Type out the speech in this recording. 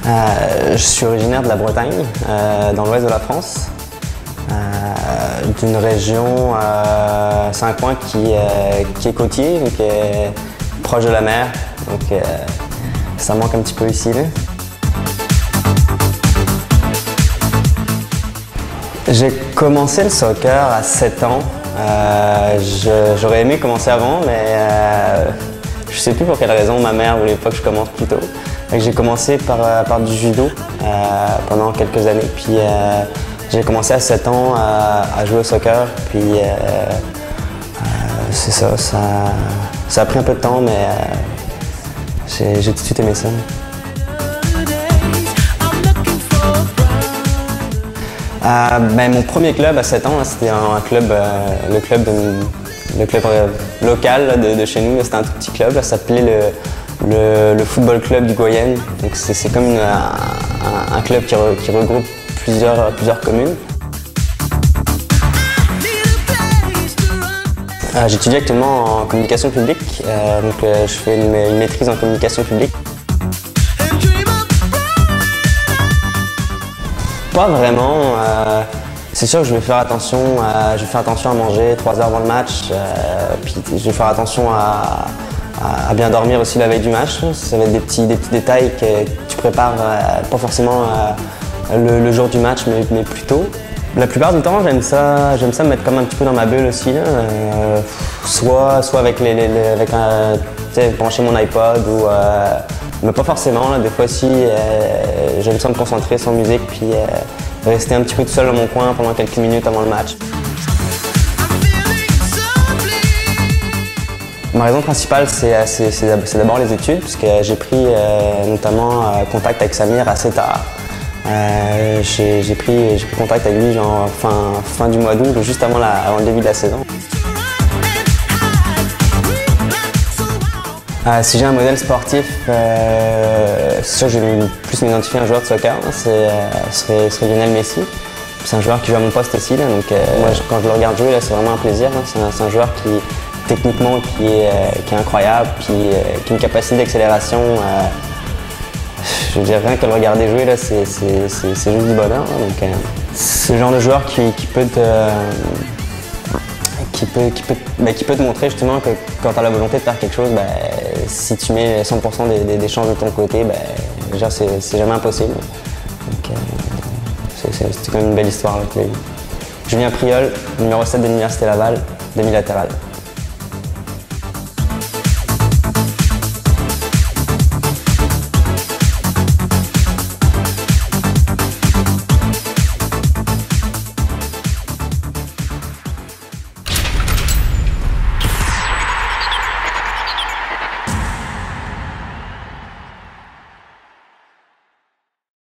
Je suis originaire de la Bretagne, dans l'ouest de la France, d'une région, c'est un coin qui est côtier, donc proche de la mer, donc ça manque un petit peu ici. Là. J'ai commencé le soccer à 7 ans. J'aurais aimé commencer avant, mais je ne sais plus pour quelle raison ma mère voulait pas que je commence plus tôt. J'ai commencé par du judo pendant quelques années, puis j'ai commencé à 7 ans à jouer au soccer, puis c'est ça, ça a pris un peu de temps, mais j'ai tout de suite aimé ça. Mon premier club à 7 ans, c'était un club, le club local là, de chez nous. C'était un tout petit club, ça s'appelait le Football Club du Goyenne. C'est comme un club qui regroupe plusieurs communes. J'étudie actuellement en communication publique, je fais une maîtrise en communication publique. Pas vraiment. C'est sûr que je vais faire attention à manger 3 heures avant le match, puis je vais faire attention à bien dormir aussi la veille du match. Ça va être des petits détails que tu prépares pas forcément le jour du match, mais plus tôt. La plupart du temps, j'aime ça me mettre comme un petit peu dans ma bulle aussi. Là. Soit avec brancher mon iPod ou mais pas forcément, là. Des fois aussi, j'aime ça me concentrer sans musique puis rester un petit peu tout seul dans mon coin pendant quelques minutes avant le match. Ma raison principale, c'est d'abord les études, puisque j'ai pris notamment contact avec Samir assez tard. J'ai pris contact avec lui genre fin du mois d'août, juste avant le début de la saison. Si j'ai un modèle sportif, c'est sûr que je vais plus m'identifier à un joueur de soccer, serait Lionel Messi. C'est un joueur qui joue à mon poste aussi, là, donc moi, quand je le regarde jouer, c'est vraiment un plaisir. C'est un joueur qui, techniquement, qui est incroyable, qui a une capacité d'accélération. Je veux dire, rien que le regarder jouer, c'est juste du bonheur. C'est le genre de joueur qui peut te montrer justement que quand tu as la volonté de faire quelque chose, si tu mets 100% des chances de ton côté, c'est jamais impossible. C'est quand même une belle histoire avec lui. Julien Priol, numéro 7 de l'Université Laval, demi-latéral.